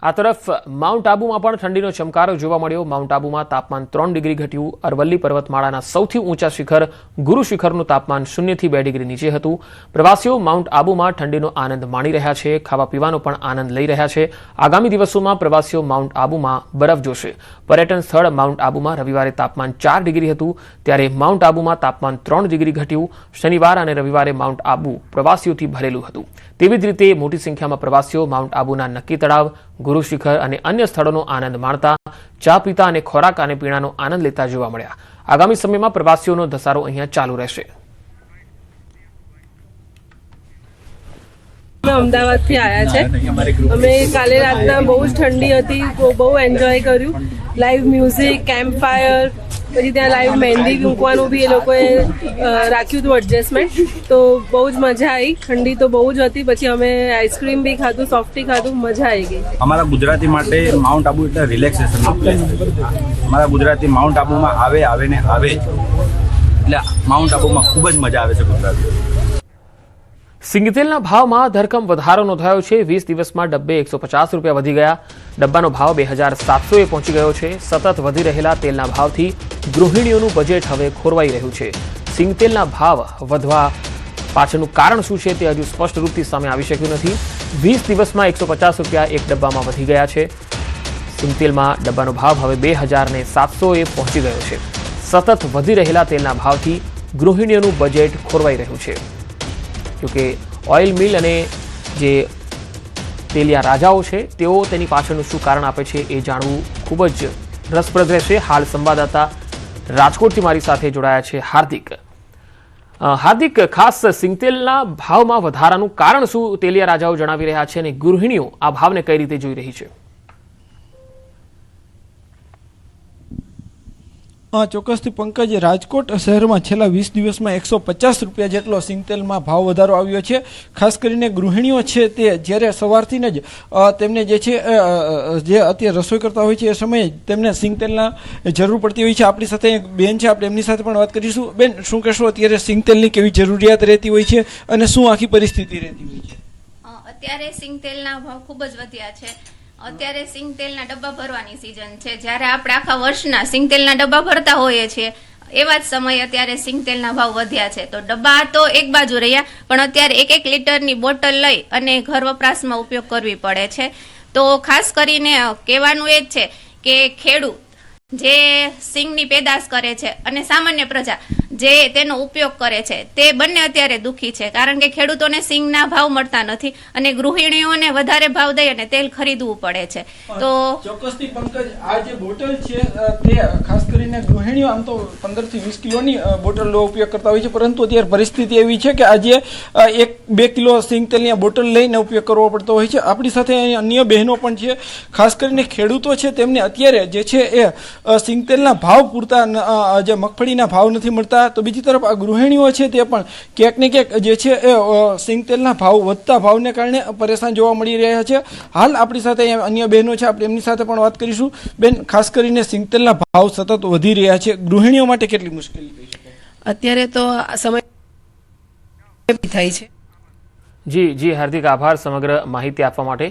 આ તરફ માઉન્ટ આબુમાં પણ ઠંડીનો ચમકારો જોવા મળ્યો। માઉન્ટ આબુમાં તાપમાન 3 ડિગ્રી ઘટ્યું। અરવલ્લી પર્વતમાળાના સૌથી ઊંચા શિખર ગુરુ શિખરનું તાપમાન 0 થી 2 ડિગ્રી નીચે હતું। પ્રવાસીઓ માઉન્ટ આબુમાં ઠંડીનો આનંદ માણી રહ્યા છે, ખાવા પીવાનો પણ આનંદ લઈ રહ્યા છે। આગામી દિવસોમાં પ્રવાસીઓ માઉન્ટ આબુમાં બરફ જોશે। પર્યટન સ્થળ માઉન્ટ આબુમાં રવિવારે તાપમાન 4 ડિગ્રી હતું, ત્યારે માઉન્ટ આબુમાં તાપમાન 3 ડિગ્રી ઘટ્યું। શનિવાર અને રવિવારે માઉન્ટ આબુ પ્રવાસીઓથી ભરેલું હતું। તેવી જ રીતે મોટી સંખ્યામાં પ્રવાસીઓ માઉન્ટ આબુના નક્કી તળાવ, ગુરુ શિખર અને અન્ય સ્થળોનો આનંદ માણતા, ચા પીતા અને ખોરાક અને પીણાનો આનંદ લેતા જોવા મળ્યા। આગામી સમયમાં પ્રવાસીઓનો ધસારો અહીંયા ચાલુ રહેશે। અમદાવાદથી આવ્યા છે। અમે કાલે રાતના બહુ જ ઠંડી હતી, બહુ એન્જોય કર્યું। લાઈવ મ્યુઝિક, કેમ્પ ફાયર, પછી ત્યાં લાઈવ મહેંદી મૂકવાનું બી એ લોકોએ રાખ્યું હતું એડજસ્ટમેન્ટ, તો બહુ જ મજા આવી। ઠંડી તો બહુ જ હતી, પછી અમે આઈસ્ક્રીમ બી ખાધું, સોફ્ટી ખાધું, મજા આવી ગઈ। અમારા ગુજરાતી માટે માઉન્ટ આબુ એટલે રિલેક્સેશનનો પ્લેસ છે। અમારા ગુજરાતી માઉન્ટ આબુમાં આવે ને આવે એટલે માઉન્ટ આબુમાં ખૂબ જ મજા આવે છે ગુજરાતી। સિંગતેલના ભાવમાં ધરખમ વધારો નોંધાયો છે। 20 દિવસમાં ડબ્બે 150 રૂપિયા વધી ગયા। ડબ્બાનો ભાવ 2700 પહોંચી ગયો છે। સતત વધી રહેલા તેલના ભાવથી ગૃહિણીઓનું બજેટ હવે ખોરવાઈ રહ્યું છે। સિંગતેલના ભાવ વધવા પાછળનું કારણ શું છે તે હજુ સ્પષ્ટ રૂપથી સામે આવી શક્યું નથી। 20 દિવસમાં 150 રૂપિયા એક ડબ્બામાં વધી ગયા છે। સિંગતેલમાં ડબ્બાનો ભાવ હવે 2700 પહોંચી ગયો છે। સતત વધી રહેલા તેલના ભાવથી ગૃહિણીઓનું બજેટ ખોરવાઈ રહ્યું છે। જોકે ઓઇલ મિલ અને જે તેલિયા રાજાઓ છે તેઓ તેની પાછળનું શું કારણ આપે છે એ જાણવું ખૂબ જ રસપ્રદ રહેશે। હાલ સંવાદદાતા રાજકોટથી મારી સાથે જોડાયા છે હાર્દિક, ખાસ સિંગતેલના ભાવમાં વધારાનું કારણ શું તેલિયા રાજાઓ જણાવી રહ્યા છે અને ગૃહિણીઓ આ ભાવને કઈ રીતે જોઈ રહી છે? ચોક્કસથી પંકજ, રાજકોટ શહેરમાં છેલ્લા 20 દિવસમાં 150 રૂપિયા જેટલો સિંગતેલમાં ભાવ વધારો આવ્યો છે। ખાસ કરીને ગૃહિણીઓ છે તે જ્યારે સવારથી જ તેમને જે છે જે અત્યારે રસોઈ કરતા હોય છે એ સમયે તેમને સિંગતેલના જરૂર પડતી હોય છે। આપણી સાથે એક બેન છે, આપણે એમની સાથે પણ વાત કરીશું। બેન, શું કહેશો, અત્યારે સિંગતેલની કેવી જરૂરિયાત રહેતી હોય છે અને શું આખી પરિસ્થિતિ રહેતી હોય છે? અત્યારે સિંગતેલના ભાવ ખૂબ જ વધ્યા છે। અત્યારે સિંગતેલના ડબ્બા ભરવાની સિઝન છે। જ્યારે આપણે આખા વર્ષના સિંગતેલના ડબ્બા ભરતા હોઈએ છીએ એવા જ સમયે અત્યારે સિંગતેલના ભાવ વધ્યા છે। તો ડબ્બા તો એક બાજુ રહ્યા, પણ અત્યારે 1-1 લીટરની બોટલ લઈ અને ઘર વપરાશમાં ઉપયોગ કરવી પડે છે। તો ખાસ કરીને કહેવાનું એ જ છે કે ખેડૂત જે સિંગની પેદાશ કરે છે અને સામાન્ય પ્રજા જે તેનો ઉપયોગ કરે છે તે બંને અત્યારે દુઃખી છે, કારણ કે ખેડૂતોને સિંગના ભાવ મળતા નથી અને ગૃહિણીઓને વધારે ભાવ દઈ અને તેલ ખરીદવું પડે છે। તો ચોક્કસથી પંકજ, આ જે બોટલ છે તે ખાસ કરીને ગૃહિણીઓ આમ તો 15 થી 20 કિલોની બોટલનો ઉપયોગ કરતા હોય છે, પરંતુ અત્યારે પરિસ્થિતિ એવી છે કે આજે 1-2 કિલો સિંગતેલની બોટલ લઈને ઉપયોગ કરવો પડતો હોય છે। આપણી સાથે અન્ય બહેનો પણ છે, ખાસ કરીને ખેડૂતો છે, તેમને અત્યારે જે છે એ સિંગતેલના ભાવ પૂરતા જે મગફળીના ભાવ નથી મળતા, તો બીજી તરફ આ ગૃહિણીઓ છે તે પણ ક્યાંક ને ક્યાંક જે છે એ સિંગતેલના ભાવ વધતા ભાવને કારણે પરેશાન જોવા મળી રહ્યા છે। હાલ આપણી સાથે અન્ય બહેનો છે, આપણે એમની સાથે પણ વાત કરીશું। બેન, ખાસ કરીને સિંગતેલના ભાવ સતત વધી રહ્યા છે, ગૃહિણીઓ માટે કેટલી મુશ્કેલી થઈ શકે? અત્યારે તો સમય થાય છે। જી હાર્દિક, આભાર સમગ્ર માહિતી આપવા માટે।